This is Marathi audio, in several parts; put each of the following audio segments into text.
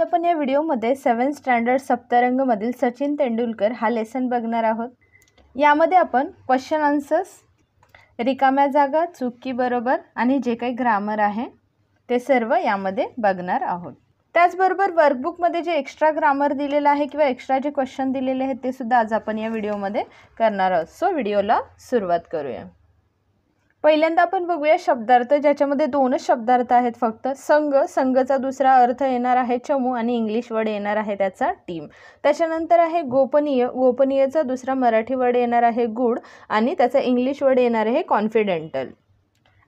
आपण या व्हिडिओमध्ये 7th स्टँडर्ड सप्तरंगमधील सचिन तेंडुलकर हा लेसन बघणार आहोत। यामध्ये आपण क्वेश्चन आन्सर्स, रिकाम्या जागा, चूक की बरोबर आणि जे काही ग्रामर आहे ते सर्व यामध्ये बघणार आहोत। त्याचबरोबर वर्कबुकमध्ये जे एक्स्ट्रा ग्रामर दिलेलं आहे किंवा एक्स्ट्रा जे क्वेश्चन दिलेले आहेत ते सुद्धा आज आपण या व्हिडिओमध्ये करणार आहोत। सो व्हिडिओला सुरुवात करूया। पहिल्यांदा आपण बघूया शब्दार्थ, ज्याच्यामध्ये दोनच शब्दार्थ आहेत फक्त। संघ, संघचा दुसरा अर्थ येणार आहे चमू आणि इंग्लिश वर्ड येणार आहे त्याचा टीम। त्याच्यानंतर आहे गोपनीय, गोपनीयचा दुसरा मराठी वर्ड येणार आहे गुड आणि त्याचा इंग्लिश वर्ड येणार आहे कॉन्फिडेंटल।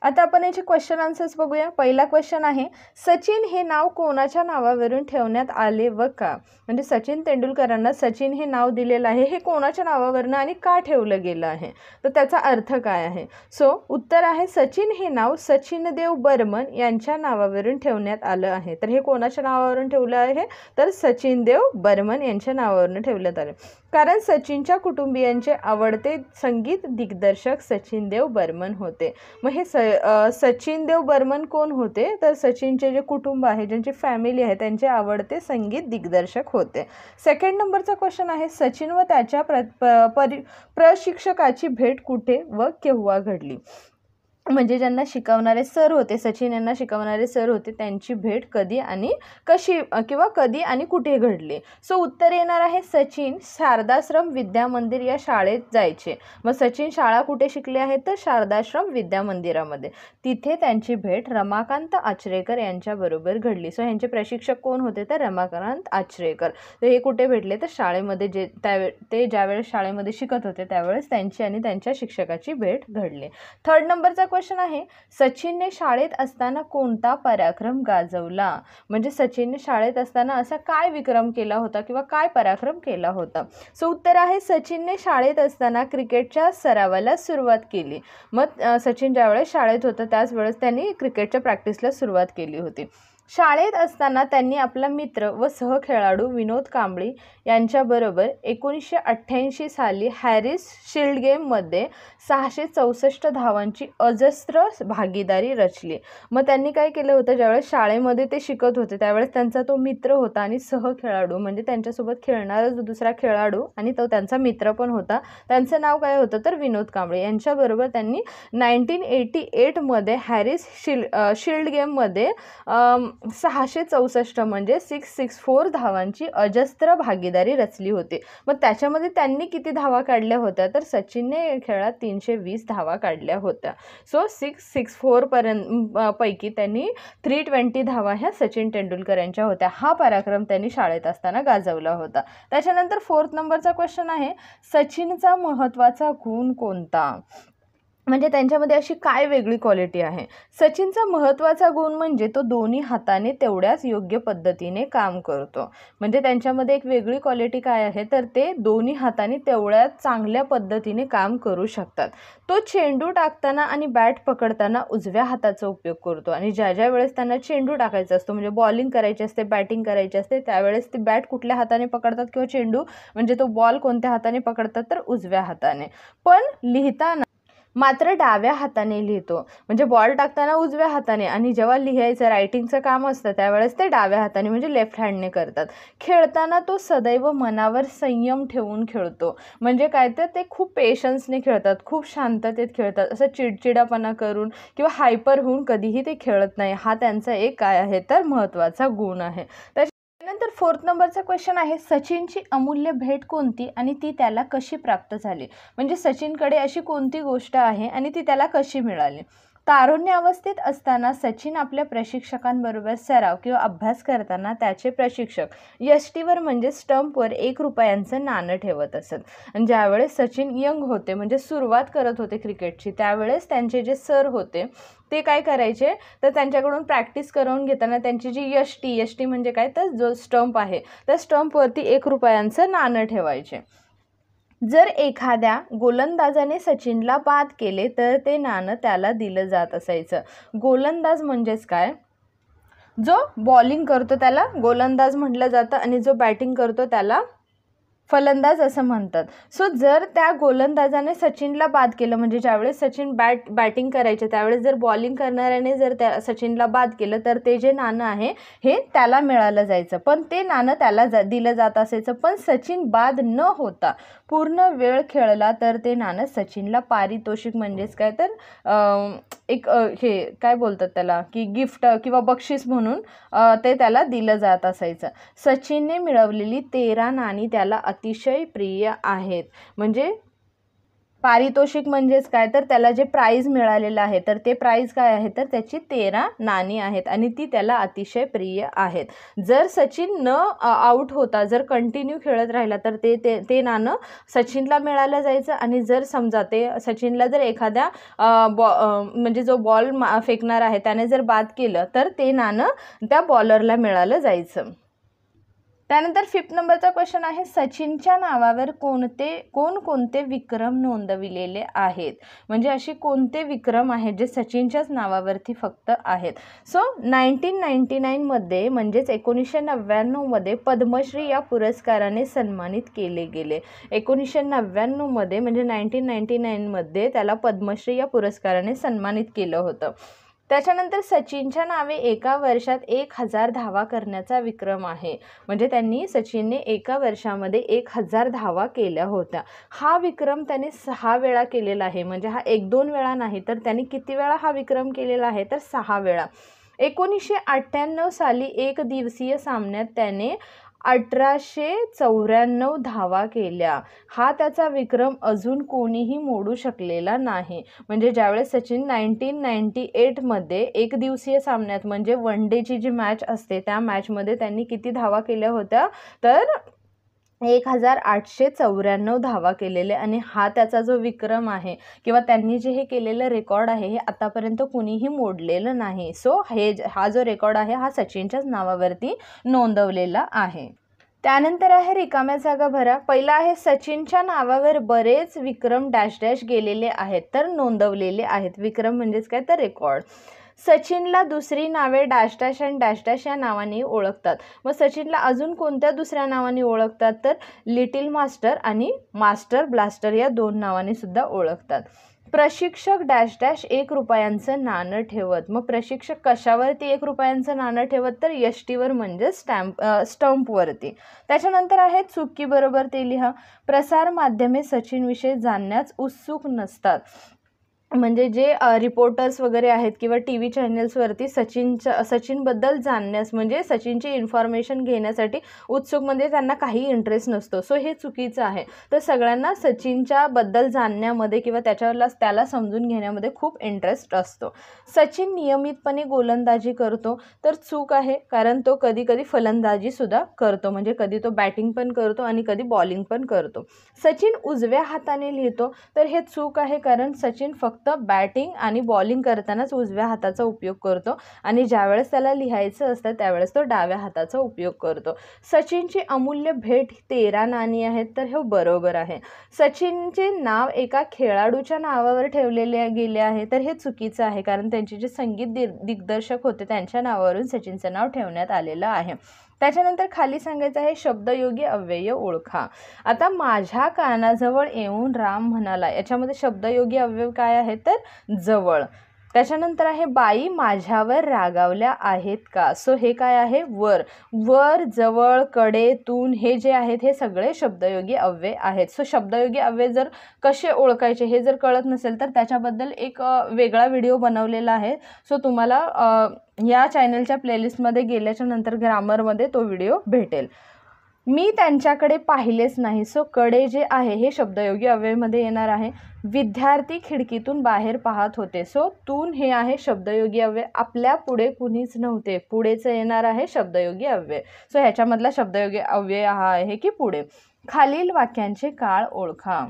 आता आपण याचे क्वेश्चन आन्सर्स बघूया। पहिला क्वेश्चन आहे, सचिन हे नाव कोणाच्या नावावरून ठेवण्यात आले व का? म्हणजे सचिन तेंडुलकरांना सचिन हे नाव दिलेलं आहे, हे कोणाच्या नावावरून आणि का ठेवलं गेलं आहे, तर त्याचा अर्थ काय आहे? सो उत्तर आहे, सचिन हे नाव सचिनदेव बर्मन यांच्या नावावरून ठेवण्यात आलं आहे। तर हे कोणाच्या नावावरून ठेवलं आहे? तर सचिनदेव बर्मन यांच्या नावावरून ठेवण्यात आले, कारण सचिनच्या कुटुंबियांचे आवडते संगीत दिग्दर्शक सचिनदेव बर्मन होते। मग हे सचिनदेव बर्मन कोण होते? तर सचिनचे जे कुटुंब आहे, ज्यांची फॅमिली आहे, त्यांचे आवडते संगीत दिग्दर्शक होते। सेकंड नंबरचा क्वेश्चन आहे, सचिन व त्याच्या प्रशिक्षकाची भेट कुठे व केव्हा घडली? म्हणजे ज्यांना शिकवणारे सर होते, सचिन यांना शिकवणारे सर होते, त्यांची भेट कधी आणि कशी किंवा कधी आणि कुठे घडली? सो उत्तर येणार आहे, सचिन शारदाश्रम विद्या मंदिर या शाळेत जायचे। मग सचिन शाळा कुठे शिकले आहेत? तर शारदाश्रम विद्या मंदिरामध्ये। तिथे त्यांची भेट रमाकांत आचरेकर यांच्याबरोबर घडली। सो ह्यांचे प्रशिक्षक कोण होते? तर रमाकांत आचरेकर। तर हे कुठे भेटले? तर शाळेमध्ये ते ज्यावेळेस शाळेमध्ये शिकत होते त्यावेळेस त्यांची आणि त्यांच्या शिक्षकाची भेट घडली। थर्ड नंबरचा क्वेश्चन आहे, सचिनने शाळेत असताना कोणता पराक्रम गाजवला? म्हणजे सचिनने शाळेत असताना असा काय विक्रम केला होता किंवा काय पराक्रम केला होता? सो उत्तर आहे, सचिनने शाळेत असताना क्रिकेटच्या सरावाला सुरुवात केली। मग सचिन ज्यावेळेस शाळेत होता त्याच वेळेस त्यांनी क्रिकेटच्या प्रॅक्टिसला सुरुवात केली होती। शाळेत असताना त्यांनी आपला मित्र व सहखेळाडू विनोद कांबळी यांच्याबरोबर 1988 साली हॅरिस शील्ड गेममध्ये 664 धावांची अजस्र भागीदारी रचली। मग त्यांनी काय केलं होतं? ज्यावेळेस शाळेमध्ये ते शिकत होते त्यावेळेस त्यांचा तो मित्र होता आणि सहखेळाडू म्हणजे त्यांच्यासोबत खेळणारा जो दुसरा खेळाडू आणि तो त्यांचा मित्र पण होता, त्यांचं नाव काय होतं? तर विनोद कांबळे यांच्याबरोबर त्यांनी 1988 मध्ये हॅरिस शील्ड गेममध्ये 664 म्हणजे 664 धावांची अजस्र भागीदारी रचली होती। मग त्याच्यामध्ये त्यांनी किती धावा काढल्या होत्या? तर सचिनने खेळात 320 धावा काढल्या होत्या। सो 664 पैकी त्यांनी 320 धावा ह्या सचिन तेंडुलकर यांच्या होत्या। हा पराक्रम त्यांनी शाळेत असताना गाजवला होता। त्याच्यानंतर फोर्थ नंबरचा क्वेश्चन आहे, सचिनचा महत्त्वाचा गुण कोणता? म्हणजे त्यांच्यामध्ये अशी काय वेगळी क्वालिटी आहे? सचिनचा महत्त्वाचा गुण म्हणजे तो दोन्ही हाताने तेवढ्याच योग्य पद्धतीने काम करतो। म्हणजे त्यांच्यामध्ये एक वेगळी क्वालिटी काय आहे? तर ते दोन्ही हाताने तेवढ्याच चांगल्या पद्धतीने काम करू शकतात। तो चेंडू टाकताना आणि बॅट पकडताना उजव्या हाताचा उपयोग करतो आणि ज्या वेळेस त्यांना चेंडू टाकायचा असतो म्हणजे बॉलिंग करायची असते, बॅटिंग करायची असते, त्यावेळेस ते बॅट कुठल्या हाताने पकडतात किंवा चेंडू म्हणजे तो बॉल कोणत्या हाताने पकडतात? तर उजव्या हाताने। पण लिहिताना मात्र डाव्या हाताने लिहितो। म्हणजे बॉल टाकताना उजव्या हाताने आणि जेव्हा लिहायचं रायटिंगचं काम असतं त्यावेळेस ते डाव्या हाताने म्हणजे लेफ्ट हँडने करतात। खेळताना तो सदैव मनावर संयम ठेवून खेळतो। म्हणजे काय तर ते खूप पेशन्सने खेळतात, खूप शांततेत खेळतात, असं चिडचिडापणा करून किंवा हायपर होऊन कधीही ते खेळत नाही। हा त्यांचा एक काय आहे? तर महत्त्वाचा गुण आहे। त्यानंतर फोर्थ नंबरचा क्वेश्चन आहे, सचिनची अमूल्य भेट कोणती आणि ती त्याला कशी प्राप्त झाली? म्हणजे सचिनकडे अशी कोणती गोष्ट आहे आणि ती त्याला कशी मिळाली? तारुण्य अवस्थेत असताना सचिन आपल्या प्रशिक्षकांबरोबर सराव किंवा अभ्यास करताना त्याचे प्रशिक्षक यष्टीवर म्हणजे स्टंपवर 1 रुपयांचं नाणं ठेवत असत। आणि ज्यावेळेस सचिन यंग होते म्हणजे सुरुवात करत होते क्रिकेटची त्यावेळेस त्यांचे जे सर होते ते काय करायचे? तर त्यांच्याकडून प्रॅक्टिस करून घेताना त्यांची जी यष्टी म्हणजे काय? तर जो स्टंप आहे त्या स्टंपवरती 1 रुपयांचं नाणं ठेवायचे। जर एखाद्या गोलंदाजाने सचिनला बाद केले तर ते नाणं त्याला दिलं जात असायचं। गोलंदाज म्हणजेच काय? जो बॉलिंग करतो त्याला गोलंदाज म्हटलं जातं आणि जो बॅटिंग करतो त्याला फलंदाज असं म्हणतात. सो जर त्या गोलंदाजाने सचिनला बाद केलं, म्हणजे ज्यावेळेस सचिन बॅटिंग करायचे त्यावेळेस जर बॉलिंग करणाऱ्याने जर त्या सचिनला बाद केलं तर ते जे नाणं आहे हे त्याला मिळालं जायचं, पण ते नाणं त्याला दिलं जात असायचं. पण सचिन बाद न होता पूर्ण वेळ खेळला तर ते नाणं सचिनला पारितोषिक म्हणजेच काय तर एक हे काय बोलतात त्याला की गिफ्ट किंवा बक्षीस म्हणून ते त्याला दिलं जात असायचं. सचिनने मिळवलेली 13 नाणी त्याला अतिशय प्रिय आहेत. म्हणजे पारितोषिक म्हणजेच काय तर त्याला जे प्राइज मिळालेलं आहे तर ते प्राइज काय आहे तर त्याची 13 नाणी आहेत आणि ती त्याला अतिशय प्रिय आहेत. जर सचिन न आउट होता जर कंटिन्यू खेळत राहिला तर ते नाणं सचिनला मिळालं जायचं आणि जर समजा ते सचिनला जर एखाद्या म्हणजे जो बॉल फेकणार आहे त्याने जर बाद केलं तर ते नाणं त्या बॉलरला मिळालं जायचं. त्यानंतर 5th नंबरचा क्वेश्चन आहे, सचिनच्या नावावर कोणकोणते विक्रम नोंदविलेले आहेत. म्हणजे असे कोणते विक्रम आहेत जे सचिनच्याच नावावरती फक्त आहेत. सो 1999 मध्ये म्हणजेच 1999 मध्ये पद्मश्री या पुरस्काराने सन्मानित केले गेले. 1999 मध्ये म्हणजे 1999 मध्ये त्याला पद्मश्री या पुरस्काराने सन्मानित केलं होतं. त्याच्यानंतर सचिनच्या नावे एका वर्षात 1000 धावा करण्याचा विक्रम आहे. म्हणजे सचिनने एका वर्षामध्ये 1000 धावा केल्या होत्या. हा विक्रम त्याने 6 वेळा केलेला आहे. म्हणजे हा 1-2 वेळा नाही तर त्याने किती वेळा हा विक्रम केलेला आहे तर 6 वेळा. 1998 साली एक दिवसीय सामन्यात त्याने 1894 धावा केल्या. हा त्याचा विक्रम अजून कोणीही मोडू शकलेला नाही. म्हणजे ज्यावेळेस सचिन 1998 मध्ये एक दिवसीय सामन्यात म्हणजे वन डेची जी मॅच असते त्या मॅचमध्ये त्यांनी किती धावा केल्या होत्या तर 1894 धावा केलेले आणि हा त्याचा जो विक्रम आहे किंवा त्यांनी जे हे केलेलं रेकॉर्ड आहे हे आतापर्यंत कुणीही मोडलेलं नाही. सो हा जो रेकॉर्ड आहे हा सचिनच्याच नावावरती नोंदवलेला आहे. त्यानंतर आहे रिकाम्या जागा भरा. पहिला आहे सचिनच्या नावावर बरेच विक्रम डॅश डॅश गेलेले आहेत तर नोंदवलेले आहेत. विक्रम म्हणजेच काय तर रेकॉर्ड. सचिनला दुसरी नावे डॅश डॅश आणि डॅश डॅश या नावाने ओळखतात. मग सचिनला अजून कोणत्या दुसऱ्या नावाने ओळखतात तर लिटिल मास्टर आणि मास्टर ब्लास्टर या 2 नावाने सुद्धा ओळखतात. प्रशिक्षक डॅश डॅश 1 रुपयांचं नाणं ठेवत. मग प्रशिक्षक कशावरती 1 रुपयांचं नाणं ठेवत तर यष्टीवर म्हणजे स्टंपवरती. त्याच्यानंतर आहे चुकी बरोबर ते लिहा. प्रसार माध्यमे सचिनविषयी जाणण्यास उत्सुक नसतात. म्हणजे जे रिपोर्टर्स वगैरे आहेत किंवा TV चॅनल्सवरती सचिनबद्दल जाणण्यास म्हणजे सचिनची इन्फॉर्मेशन घेण्यासाठी उत्सुक म्हणजे त्यांना काही इंटरेस्ट नसतो. सो हे चुकीचं आहे. तर सगळ्यांना सचिनच्या बद्दल जाणण्यामध्ये किंवा त्याला समजून घेण्यामध्ये खूप इंटरेस्ट असतो. सचिन नियमितपणे गोलंदाजी करतो तर चूक आहे, कारण तो कधी कधी फलंदाजी सुद्धा करतो. म्हणजे कधी तो बॅटिंग पण करतो आणि कधी बॉलिंग पण करतो. सचिन उजव्या हाताने लिहितो तर हे चूक आहे, कारण सचिन फक्त बॅटिंग आणि बॉलिंग करतानाच उजव्या हाताचा उपयोग करतो आणि ज्यावेळेस त्याला लिहायचं असतं त्यावेळेस तो डाव्या हाताचा उपयोग करतो. सचिनची अमूल्य भेट 13 नाणी आहेत तर हे बरोबर आहे. सचिनचे नाव एका खेळाडूच्या नावावर ठेवलेले गेले आहे तर हे चुकीचं आहे, कारण त्यांचे जे संगीत दिग्दर्शक होते त्यांच्या नावावरून सचिनचं नाव ठेवण्यात आलेलं आहे. त्याच्यानंतर खाली सांगायचं आहे शब्दयोगी अव्यय ओळखा. आता माझ्या कानाजवळ येऊन राम म्हणाला, याच्यामध्ये शब्दयोगी अव्यय काय आहे तर जवळ. त्याच्यानंतर आहे बाई माझ्यावर रागावल्या आहेत का. सो हे काय आहे वर, जवळ, कडे, तून हे जे आहेत हे सगळे शब्दयोगी अव्यय आहेत. सो शब्दयोगी अव्यय जर कसे ओळखायचे हे जर कळत नसेल तर त्याच्याबद्दल एक वेगळा व्हिडिओ बनवलेला आहे. सो तुम्हाला या चॅनलच्या प्लेलिस्टमध्ये गेल्याच्या नंतर ग्रामरमध्ये तो व्हिडिओ भेटेल. मी त्यांच्याकडे पाहिलेच नाही. सो कडे जे आहे हे शब्दयोगी अव्ययमध्ये येणार आहे. विद्यार्थी खिडकीतून बाहेर पाहत होते. सो तून हे आहे शब्दयोगी अव्यय. आपल्या पुढे कुणीच नव्हते, पुढेच येणार आहे शब्दयोगी अव्यय. सो ह्याच्यामधला शब्दयोगी अव्यय हा आहे की पुढे. खालील वाक्यांचे काळ ओळखा.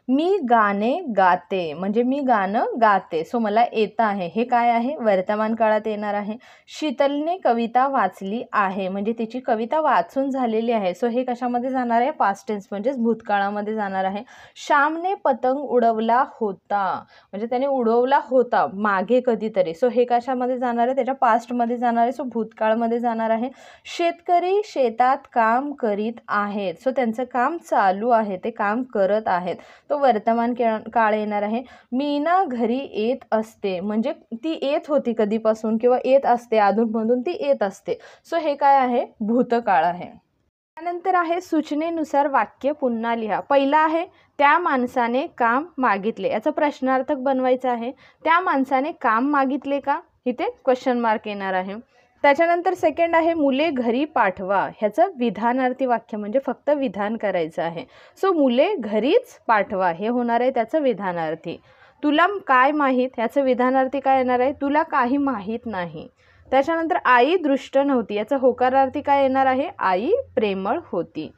मी गाणे गाते म्हणजे मी गाणं गाते, सो मला येतं आहे, हे काय आहे, वर्तमान काळात येणार आहे. शीतलने कविता वाचली आहे म्हणजे तिची कविता वाचून झालेली आहे, सो हे कशामध्ये जाणार आहे, पास्ट टेन्स म्हणजेच भूतकाळामध्ये जाणार आहे. श्यामने पतंग उडवला होता म्हणजे त्याने उडवला होता मागे कधीतरी, सो हे कशामध्ये जाणार आहे, त्याच्या पास्टमध्ये जाणार आहे, सो भूतकाळमध्ये जाणार आहे. शेतकरी शेतात काम करीत आहेत, सो त्यांचं काम चालू आहे, ते काम करत आहेत, तो वर्तमान काळ येणार आहे. मीना घरी येत असते म्हणजे ती येत होती कधीपासून किंवा येत असते, अधूनमधून ती येत असते, सो हे काय आहे, भूतकाळ आहे. त्यानंतर आहे सूचनेनुसार वाक्य पुन्हा लिहा. पहिला आहे त्या माणसाने काम मागितले, याचा प्रश्नार्थक बनवायचा आहे. त्या माणसाने काम मागितले का, इथे क्वेश्चन मार्क येणार आहे. त्याच्यानंतर सेकंड आहे मुले घरी पाठवा, ह्याचं विधानार्थी वाक्य म्हणजे फक्त विधान करायचं आहे, सो मुले घरीच पाठवा हे होणार आहे त्याचं विधानार्थी. तुला काय माहीत, ह्याचं विधानार्थी काय येणार आहे, तुला काही माहीत नाही. त्याच्यानंतर आई दृष्ट नव्हती, याचं होकारार्थी काय येणार आहे, आई प्रेमळ होती.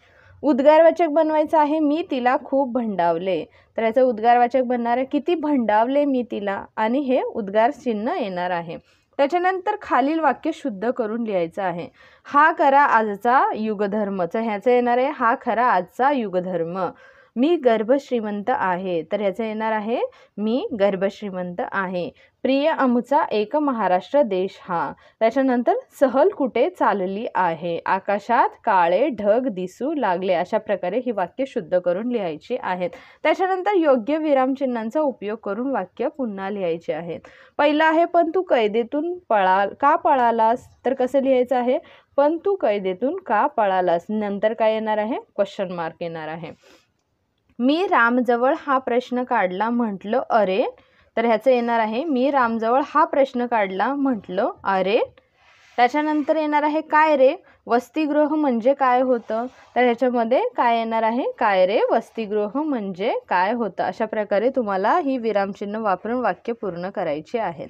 उद्गारवाचक बनवायचं आहे, मी तिला खूप भंडावले, तर याचं उद्गारवाचक बनणार आहे किती भंडावले मी तिला, आणि हे उद्गार चिन्ह येणार आहे. त्याच्यानंतर खालील वाक्य शुद्ध करून लिहायचं आहे. हा खरा आजचा युगधर्मचं ह्याचं येणार आहे हा खरा आजचा युगधर्म. मी गर्भश्रीमंत आहे, तर ह्याचं येणार आहे मी गर्भश्रीमंत आहे. प्रिय आमचा एक महाराष्ट्र देश हा. त्याच्यानंतर सहल कुठे चालली आहे, आकाशात काळे ढग दिसू लागले. अशा प्रकारे ही वाक्य शुद्ध करून लिहायची आहेत. त्याच्यानंतर योग्य विरामचिन्हांचा उपयोग करून वाक्य पुन्हा लिहायचे आहेत. पहिलं आहे पण तू कैदेतून का पळालास, तर कसं लिहायचं आहे, पण तू कैदेतून का पळालास. नंतर काय येणार आहे, क्वेश्चन मार्क येणार आहे. मी रामजवळ हा प्रश्न काढला म्हटलं अरे, तर ह्याचं येणार आहे मी रामजवळ हा प्रश्न काढला म्हटलं अरे. त्याच्यानंतर येणार आहे काय रे वसतिगृह म्हणजे काय होतं, तर ह्याच्यामध्ये काय येणार आहे, काय रे वसतिगृह म्हणजे काय होतं. अशा प्रकारे तुम्हाला ही विरामचिन्ह वापरून वाक्य पूर्ण करायची आहेत.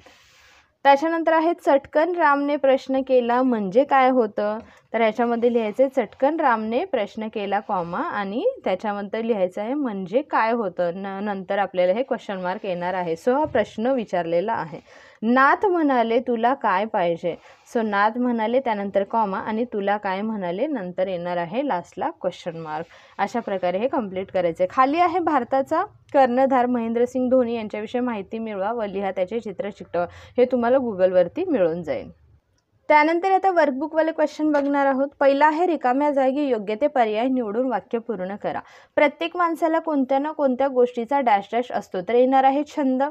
त्याच्यानंतर आहे चटकन रामने प्रश्न केला म्हणजे काय होतं, तर ह्याच्यामध्ये लिहायचं आहे चटकन रामने प्रश्न केला कॉमा आणि त्याच्यामध्ये लिहायचं आहे म्हणजे काय होतं. नंतर आपल्याला हे क्वेश्चन मार्क येणार आहे. सो हा प्रश्न विचारलेला आहे. नाथ म्हणाले तुला काय पाहिजे, सो नाथ म्हणाले त्यानंतर कॉमा आणि तुला काय म्हणाले नंतर येणार आहे लास्टला क्वेश्चन मार्क. अशा प्रकारे हे कंप्लीट करायचे. खाली आहे भारताचा कर्णधार महेंद्रसिंग धोनी यांच्याविषयी माहिती मिळवा व लिहा त्याचे चित्र चिकटवा. हे तुम्हाला गुगलवरती मिळून जाईल. त्यानंतर आता वर्कबुकवाले क्वेश्चन बघणार आहोत. पहिला आहे रिकाम्या जागी योग्य ते पर्याय निवडून वाक्य पूर्ण करा. प्रत्येक माणसाला कोणत्या ना कोणत्या गोष्टीचा डॅश डॅश असतो, तर येणार आहे छंद.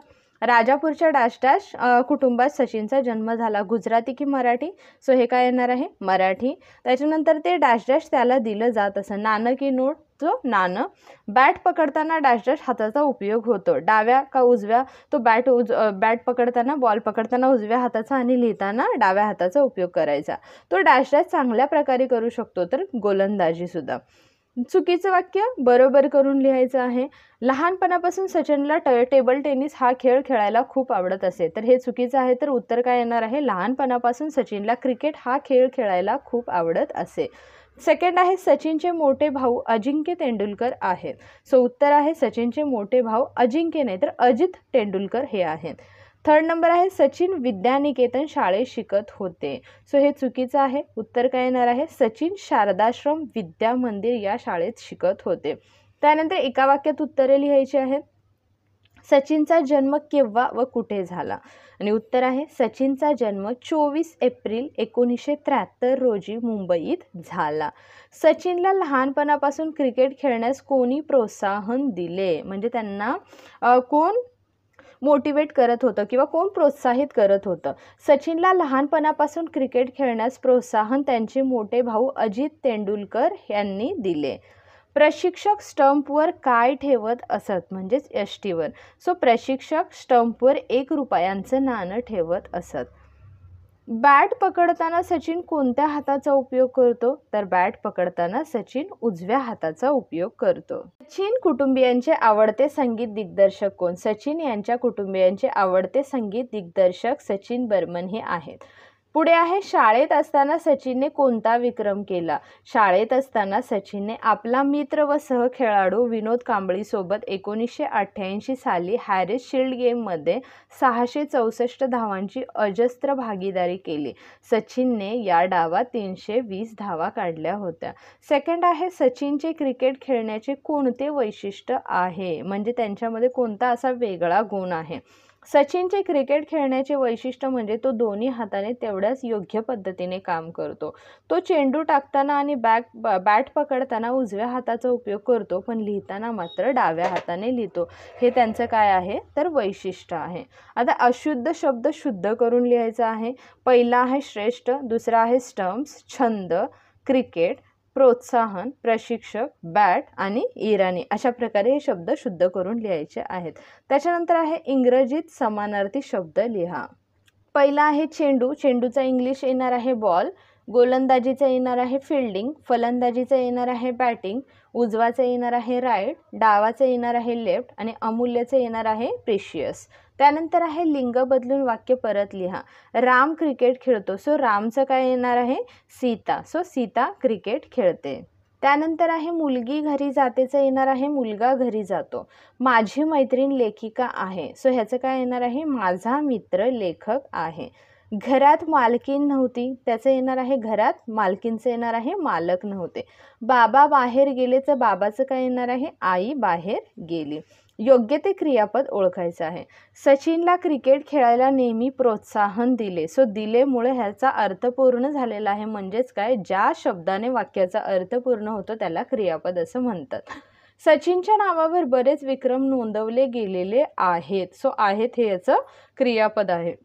राजापूरच्या डॅश डॅश कुटुंबात सचिनचा जन्म झाला, गुजराती की मराठी, सो हे काय येणार आहे मराठी. त्याच्यानंतर ते डॅश डॅश त्याला दिलं जात असं, नाणं की नोट, जो नाणं. बॅट पकडताना डॅश डॅश हाताचा उपयोग होतो, डाव्या का उजव्या, तो बॅट पकडताना बॉल पकडताना उजव्या हाताचा आणि लिहिताना डाव्या हाताचा उपयोग करायचा. तो डॅश डॅश चांगल्या प्रकारे करू शकतो, तर गोलंदाजी सुद्धा. चुकीचं वाक्य बरोबर करून लिहायचं आहे. लहानपणापासून सचिनला टेबल टेनिस हा खेळ खेळायला खूप आवडत असे, तर हे चुकीचं आहे. तर उत्तर काय येणार आहे, लहानपणापासून सचिनला क्रिकेट हा खेळ खेळायला खूप आवडत असे. सेकंड आहे सचिनचे मोठे भाऊ अजिंक्य तेंडुलकर आहेत, सो उत्तर आहे सचिनचे मोठे भाऊ अजिंक्य नाही तर अजित तेंडुलकर हे आहेत. थर्ड नंबर आहे सचिन विद्यानिकेतन शाळेत शिकत होते, सो हे चुकीचं आहे. उत्तर काय येणार आहे, सचिन शारदाश्रम विद्या मंदिर या शाळेत शिकत होते. त्यानंतर एका वाक्यात उत्तरे लिहायची आहेत. सचिनचा जन्म केव्हा व कुठे झाला, आणि उत्तर आहे सचिनचा जन्म 24 एप्रिल 1973 रोजी मुंबईत झाला. सचिनला लहानपणापासून क्रिकेट खेळण्यास कोणी प्रोत्साहन दिले, म्हणजे त्यांना कोण मोटिवेट करत होतं किंवा कोण प्रोत्साहित करत होतं. सचिनला लहानपणापासून क्रिकेट खेळण्यास प्रोत्साहन त्यांचे मोठे भाऊ अजित तेंडुलकर यांनी दिले. प्रशिक्षक स्टंपवर काय ठेवत असत, म्हणजेच यष्टीवर, सो प्रशिक्षक स्टंपवर 1 रुपयांचं नाणं ठेवत असत. बॅट पकडताना सचिन कोणत्या हाताचा उपयोग करतो, तर बॅट पकडताना सचिन उजव्या हाताचा उपयोग करतो. सचिन कुटुंबियांचे आवडते संगीत दिग्दर्शक कोण, सचिन यांच्या कुटुंबियांचे आवडते संगीत दिग्दर्शक सचिन बर्मन हे आहेत. पुढे आहे शाळेत असताना सचिनने कोणता विक्रम केला. शाळेत असताना सचिनने आपला मित्र व सहखेळाडू विनोद कांबळीसोबत 1988 साली हॅरिस शिल्ड गेममध्ये 664 धावांची अजस्त्र भागीदारी केली. सचिनने या डावात 320 धावा काढल्या होत्या. सेकंड आहे सचिनचे क्रिकेट खेळण्याचे कोणते वैशिष्ट्य आहे, म्हणजे त्यांच्यामध्ये कोणता असा वेगळा गुण आहे. सचिनचे क्रिकेट खेळण्याचे वैशिष्ट्य म्हणजे तो दोन्ही हाताने तेवढ्याच योग्य पद्धतीने काम करतो. तो चेंडू टाकताना आणि बॅट पकडताना उजव्या हाताचा उपयोग करतो, पण लिहिताना मात्र डाव्या हाताने लिहितो. हे त्यांचं काय आहे तर वैशिष्ट्य आहे. आता अशुद्ध शब्द शुद्ध करून लिहायचा आहे. पहिला आहे श्रेष्ठ, दुसरा आहे स्टम्प्स, छंद, क्रिकेट, प्रोत्साहन, प्रशिक्षक, बॅट आणि इराणी. अशा प्रकारे हे शब्द शुद्ध करून लिहायचे आहेत. त्याच्यानंतर आहे इंग्रजीत समानार्थी शब्द लिहा. पहिला आहे चेंडू. चेंडूचा इंग्लिश येणार आहे बॉल. गोलंदाजीचा येणार आहे फिल्डिंग. फलंदाजीचा येणार आहे बॅटिंग. उजवाचा येणार आहे राईट. डावाचा येणार आहे लेफ्ट आणि अमूल्यचं येणार आहे प्रिशियस. त्यानंतर आहे लिंग बदलून वाक्य परत लिहा. राम क्रिकेट खेळतो, सो रामचं काय येणार आहे सीता, सो सीता क्रिकेट खेळते. त्यानंतर आहे मुलगी घरी जातेचं येणार आहे मुलगा घरी जातो. माझी मैत्रीण लेखिका आहे, सो ह्याचं काय येणार आहे माझा मित्र लेखक आहे. घरात मालकीन नव्हती, त्याचं येणार आहे घरात मालकीनचं येणार आहे मालक नव्हते. बाबा बाहेर गेले, तर बाबाचं काय येणार आहे आई बाहेर गेली. योग्य ते क्रियापद ओळखायचं आहे. सचिनला क्रिकेट खेळायला नेहमी प्रोत्साहन दिले, सो दिलेमुळे ह्याचा अर्थ पूर्ण झालेला आहे. म्हणजेच काय, ज्या शब्दाने वाक्याचा अर्थ पूर्ण होतो त्याला क्रियापद असं म्हणतात. सचिनच्या नावावर बरेच विक्रम नोंदवले गेलेले आहेत, सो आहेत हे याचं क्रियापद आहे.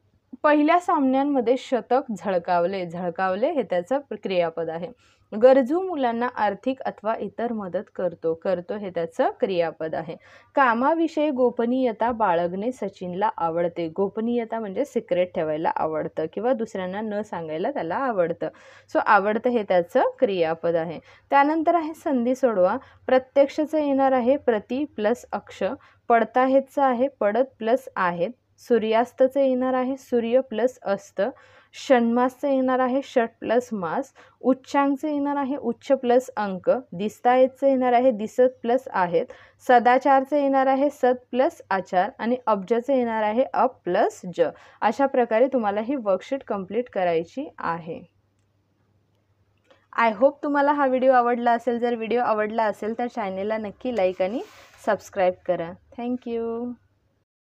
पहिल्या सामन्यांमध्ये शतक झळकावले, झळकावले हे त्याचं क्रियापद आहे. गरजू मुलांना आर्थिक अथवा इतर मदत करतो, करतो हे त्याचं क्रियापद आहे. कामाविषयी गोपनीयता बाळगणे सचिनला आवडते. गोपनीयता म्हणजे सिक्रेट ठेवायला आवडतं किंवा दुसऱ्यांना न सांगायला त्याला आवडतं, सो आवडतं हे त्याचं क्रियापद आहे. त्यानंतर आहे संधी सोडवा. प्रत्यक्षचं येणार आहे प्रति प्लस अक्ष. पडताहेतचं आहे पडत प्लस आहेत. सूर्यास्ताचं येणार आहे सूर्य प्लस अस्त. षण्मासचं येणार आहे षट प्लस मास. उच्चांकचं येणार आहे उच्च प्लस अंक. दिसतायतचं येणार आहे दिसत प्लस आहेत. सदाचारचं येणार आहे सत प्लस आचार आणि अब्जचं येणार आहे अप प्लस ज. अशा प्रकारे तुम्हाला ही वर्कशीट कंप्लीट करायची आहे. आय होप तुम्हाला हा व्हिडिओ आवडला असेल. जर व्हिडिओ आवडला असेल तर चॅनेलला नक्की लाईक आणि सबस्क्राईब करा. थँक्यू.